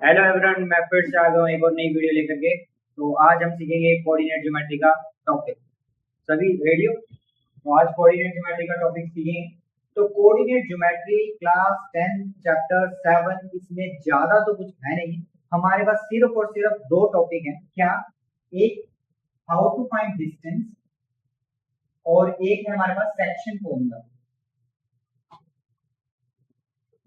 Hello everyone, मैं फिर से आ गया हूँ एक और नई वीडियो लेकर के। तो आज हम सीखेंगे कोऑर्डिनेट ज्योमेट्री का टॉपिक। सभी रेडी हो? तो आज कोऑर्डिनेट ज्योमेट्री का टॉपिक सीखेंगे। तो कोऑर्डिनेट ज्योमेट्री क्लास 10 चैप्टर 7, इसमें ज्यादा तो कुछ है नहीं। हमारे पास सिर्फ और सिर्फ दो टॉपिक हैं। क्या? एक हाउ टू फाइंड डिस्टेंस और एक है हमारे पास सेक्शन फॉर्मूला।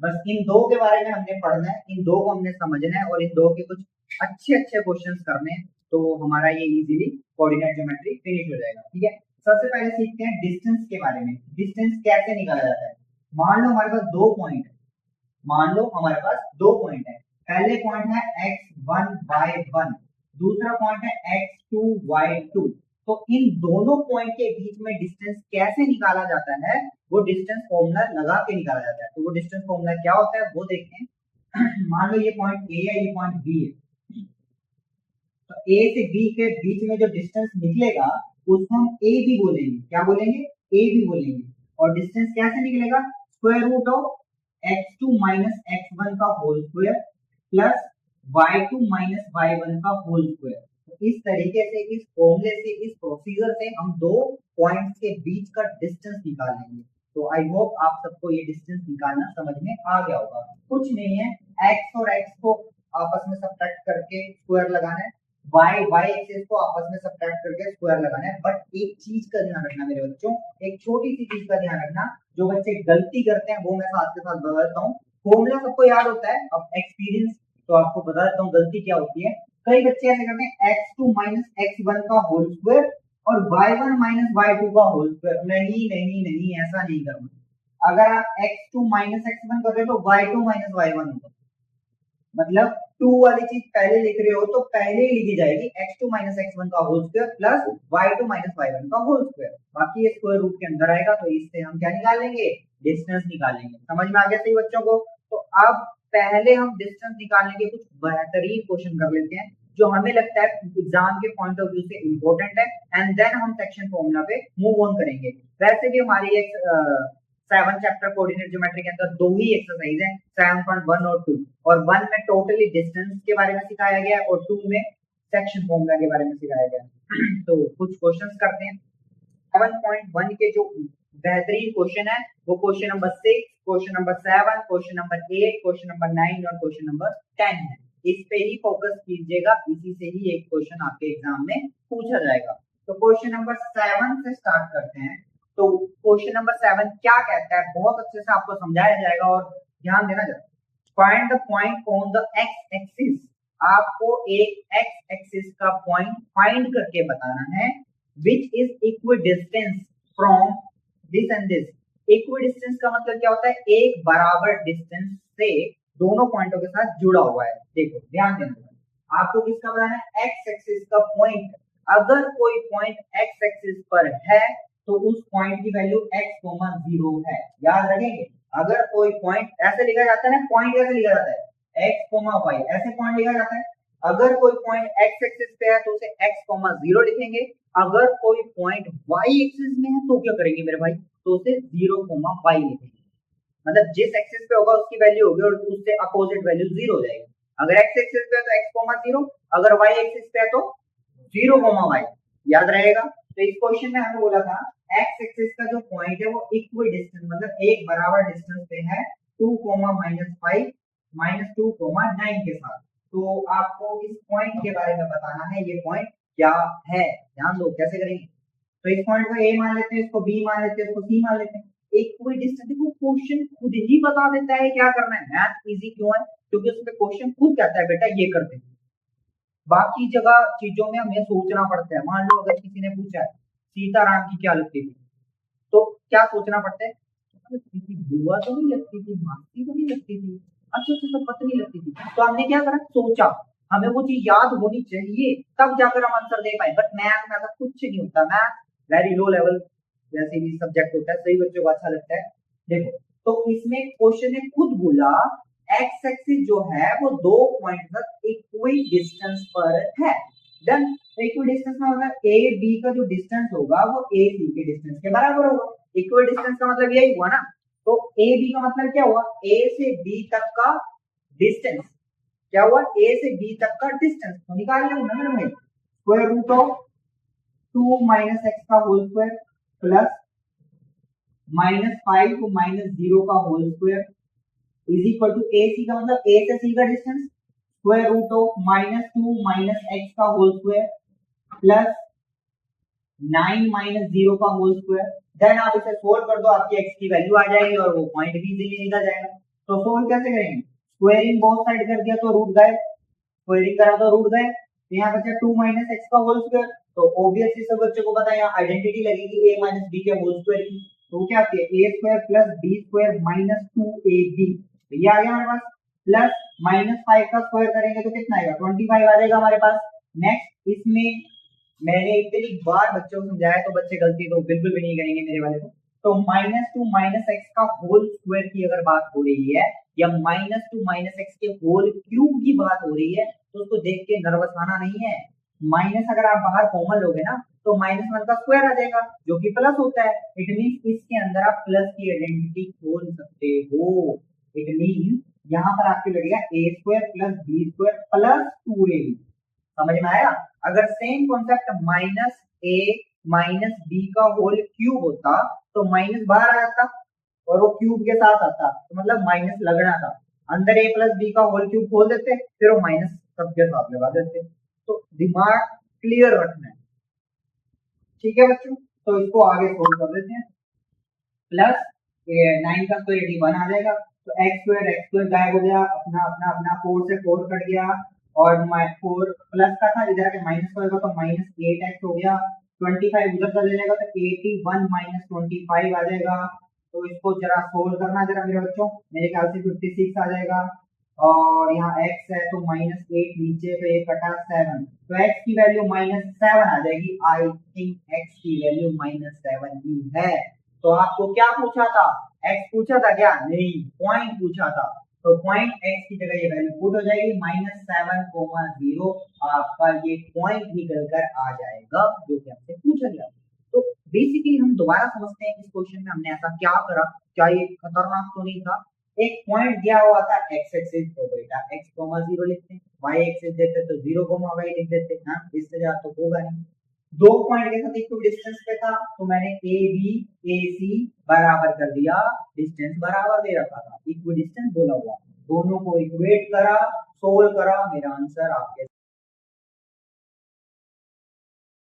बस इन दो के बारे में हमने पढ़ना है, इन दो को हमने समझना है और इन दो के कुछ अच्छे अच्छे क्वेश्चंस करने हैं। तो हमारा ये इजीली कोऑर्डिनेट ज्योमेट्री फिनिश हो जाएगा। ठीक है, सबसे पहले सीखते हैं डिस्टेंस के बारे में। डिस्टेंस कैसे निकाला जाता है? मान लो हमारे पास दो पॉइंट है। पहले पॉइंट है x1y1, दूसरा पॉइंट है x2y2। तो इन दोनों पॉइंट के बीच में डिस्टेंस कैसे निकाला जाता है? वो डिस्टेंस फॉर्मूला लगा के निकाला जाता है। तो वो डिस्टेंस फॉर्मूला क्या होता है वो देखते हैं। मान लो ये पॉइंट ए है, ये पॉइंट बी है। तो ए से बी के बीच में जो डिस्टेंस निकलेगा उसको हम ए बी बोलेंगे। क्या बोलेंगे? ए बी बोलेंगे। और डिस्टेंस कैसे निकलेगा? Square root of x2 minus x1 का whole square plus y2 minus y1 का होल स्क्वायर। तो इस तरीके से, इस फॉर्मूले से, इस प्रोसीजर से हम दो पॉइंट्स के बीच का डिस्टेंस निकाल लेंगे। तो आई होप आप सबको ये डिस्टेंस निकालना समझ में आ गया होगा। कुछ नहीं है, x और x को आपस में सब्ट्रैक्ट करके स्क्वायर लगाना है, y एक्सिस को आपस में सब्ट्रैक्ट करके स्क्वायर लगाना है। बट एक चीज का ध्यान रखना मेरे बच्चों, एक छोटी सी चीज का ध्यान रखना। जो बच्चे गलती करते हैं वो मैं साथ के साथ बता देता हूँ। फॉर्मूला सबको याद होता है, अब एक्सपीरियंस तो आपको बता देता हूँ गलती क्या होती है। कई बच्चे ऐसे करते हैं x2 माइनस x1 का होल स्क्वायर और y1 माइनस y2 का होल स्क्वायर। नहीं नहीं नहीं, ऐसा नहीं करना। अगर आप x2 माइनस x1 कर रहे हो तो y2 माइनस y1 होगा। मतलब 2 वाली चीज पहले लिख रहे हो तो पहले ही लिखी जाएगी x2 माइनस x1 का whole square plus y2 minus y1 का होल स्क्वायर। बाकी ये स्क्वायर रूट के अंदर आएगा। तो इससे हम क्या निकाल लेंगे? डिस्टेंस निकालेंगे। समझ में आ गया सही बच्चों को? तो अब पहले हम डिस्टेंस निकालने के कुछ बेहतरीन क्वेश्चन कर लेते हैं जो हमें लगता है एग्जाम के पॉइंट ऑफ व्यू से इंपॉर्टेंट है, एंड देन हम सेक्शन फॉर्मूला पे मूव ऑन करेंगे। वैसे भी हमारी एक 7 चैप्टर कोऑर्डिनेट ज्योमेट्री के अंदर दो ही एक्सरसाइज है, 7.1 और 2। और 1 में टोटली डिस्टेंस के बारे में सिखाया गया है और 2 में सेक्शन फॉर्मूला के बारे में सिखाया गया है। तो कुछ क्वेश्चंस करते हैं। 7.1 के जो बेहतरीन क्वेश्चन है वो question number 6, question number 7, question number 8, question number 9 और क्वेश्चन नंबर 10 है। इस पे ही फोकस कीजिएगा, इसी से ही एक क्वेश्चन आपके एग्जाम में पूछा जाएगा। तो क्वेश्चन नंबर 7 से स्टार्ट करते हैं। तो क्वेश्चन नंबर 7 क्या कहता है बहुत अच्छे से आपको समझाया जाएगा और ध्यान देना जरा। Find the point on the x axis. आपको एक एक्स एक्सिस का पॉइंट फाइंड करके बताना है which is equidistance from this and this. Equidistance का मतलब क्या होता है? एक बराबर डिस्टेंस से दोनों पॉइंटों के साथ जुड़ा हुआ है। देखो ध्यान देना, आपको किसका बताना है? एक्स एक्सिस का पॉइंट। अगर कोई पॉइंट एक्स एक्सिस पर है तो उस पॉइंट की वैल्यू x, 0 है। याद रखेंगे, अगर कोई पॉइंट ऐसे लिखा जाता है ना, पॉइंट कैसे लिखा जाता है? x, y ऐसे पॉइंट लिखा जाता है। अगर कोई पॉइंट x एक्सिस पे है तो उसे x, 0 लिखेंगे। अगर कोई पॉइंट y एक्सिस में है तो क्या करेंगे मेरे भाई? तो उसे 0, y लिखेंगे। मतलब जिस एक्सिस पे होगा उसकी वैल्यू होगी और उससे अपोजिट वैल्यू 0 हो जाएगी। अगर x एक्सिस पे है तो x, 0, अगर y एक्सिस पे है तो 0, y। याद रहेगा। तो इस क्वेश्चन में हमें बोला था एक्स एक्सिस का जो पॉइंट है वो इक्वल डिस्टेंस मतलब एक बराबर डिस्टेंस पे है 2, -5 -2, 9 के साथ। तो आपको इस पॉइंट के बारे में बताना है, ये पॉइंट क्या है। ध्यान दो कैसे करेंगे। तो इस पॉइंट को ए मान लेते हैं, इसको बी मान लेते हैं, इसको सी मान लेते हैं। इक्वल डिस्टेंस देखो क्वेश्चन खुद ही बता देता है क्या करना है। मैथ इजी क्यों है? क्योंकि उसमें क्वेश्चन खुद कहता है बेटा ये करते हैं। बाकी जगह चीजों में हमें सोचना पड़ता है। मान लो अगर किसी ने पूछा है सीताराम की क्या लगती थी, तो क्या सोचना पड़ता है? लगती थी, बुआ तो नहीं लगती थी, मासी तो नहीं लगती थी, अच्छा अच्छा तो पत्नी लगती थी। तो हमने क्या करा? सोचा। हमें वो चीज याद होनी चाहिए तब जाकर हम आंसर दे पाए। बट मैथ में ऐसा कुछ नहीं होता। मैथ वेरी लो लेवल वैसे भी सब्जेक्ट होता है, सही बच्चों को अच्छा लगता है। देखो तो इसमें क्वेश्चन ने खुद बोला एक्स एक्सिस जो है वो दो पॉइंट तक इक्वल डिस्टेंस पर है। देन इक्वल डिस्टेंस में मतलब ए बी का जो डिस्टेंस होगा वो ए सी के डिस्टेंस के बराबर होगा। इक्वल डिस्टेंस का मतलब यही हुआ ना। तो ए बी का मतलब क्या हुआ? ए से बी तक का डिस्टेंस क्या हुआ, ए से बी तक का डिस्टेंस तो निकाल लो ना मेरे भाई। Square root of 2 minus X का होल स्क्वायर प्लस -5 माइनस 0 का whole square is equal to A C का मतलब ए से सी का distance square root of -2 minus X का होल स्क्वायर प्लस 9 माइनस 0 का होल स्क्वायर। देन आप इसे सोल्व कर दो, आपकी एक्स की वैल्यू आ जाएगी और वो पॉइंट भी इजीली निकल जाएगा। तो सोल्व कैसे करेंगे, स्क्वायरिंग बोथ साइड कर दिया तो रूट गए, स्क्वायरिंग करा तो रूट गए, तो यहाँ बचा 2 माइनस एक्स का होल स्क्वायर। तो ऑब्वियसली सब बच्चों को पता है यहाँ आइडेंटिटी लगेगी a माइनस b के होल स्क्वायर की, तो क्या आती है a square plus b square minus 2ab, ये आ गया हमारे पास। प्लस -5 का स्क्वायर करेंगे तो कितना आएगा 25 आ जाएगा हमारे पास। नेक्स्ट इसमें मैंने इतनी बार बच्चों को समझाया तो बच्चे गलती तो बिल्कुल भी नहीं करेंगे मेरे वाले को। तो -2 माइनस एक्स का होल स्क्वायर की अगर बात हो रही है या -2 माइनस एक्स के होल क्यूब की बात हो रही है तो उसको देख के नर्वस आना नहीं है। माइनस अगर आप बाहर कॉमन लोगे ना तो -1 का स्क्वायर आ जाएगा जो कि प्लस होता है। इट मींस इसके अंदर आप प्लस की आइडेंटिटी खोल सकते हो। इट मींस यहाँ पर आपके लगेगा a square plus b square plus 2ab। समझ में आया। अगर same concept -a minus b का होल क्यूब होता तो माइनस बाहर आ जाता और वो क्यूब के साथ आता, तो मतलब माइनस लगना था। अंदर a प्लस b का होल क्यूब खोल देते फिर वो माइनस सबके साथ लगा देते। तो दिमाग क्लियर रखना है, ठीक है बच्चों। तो इसको आगे सोल्व कर देते हैं। प्लस 9 का स्क्वायर 81 आ जाएगा, तो एक्स स्क्वायर गायब हो गया, अपना अपना अपना 4 से 4 कट गया और 4 प्लस का था, इधर के माइनस का होगा तो -8x हो गया। 25 उधर चले जाएगा तो 81 माइनस 25 आ जाएगा। तो इसको जरा सोल्व करना जरा मेरे बच्चों, मेरे ख्याल से 56 आ जाएगा और यहाँ x है तो -8 नीचे तो ये कटा 7, तो x की वैल्यू -7 आ जाएगी। आई थिंक x की वैल्यू -7 ही है। तो आपको क्या पूछा था, x पूछा था क्या, नहीं पॉइंट पूछा था। तो पॉइंट x की जगह ये वैल्यू पुट हो जाएगी -7,0, आपका ये पॉइंट निकल कर आ जाएगा जो कि हमसे पूछा गया। तो बेसिकली हम दोबारा समझते हैं इस क्वेश्चन में हमने ऐसा क्या करा, क्या ये खतरनाक तो नहीं था। एक पॉइंट दिया हुआ था x एक्सिस, तो बेटा x,0 लिखते हैं, y एक्सिस देते तो 0,y लिख देते, हाँ इससे ज्यादा तो होगा नहीं। दो पॉइंट के साथ इक्वल डिस्टेंस पे था तो मैंने ए बी ए सी बराबर कर दिया, डिस्टेंस बराबर दे रखा था, इक्वी डिस्टेंस बोला हुआ, दोनों को इक्वेट करा, सोल्व करा, मेरा आंसर आपके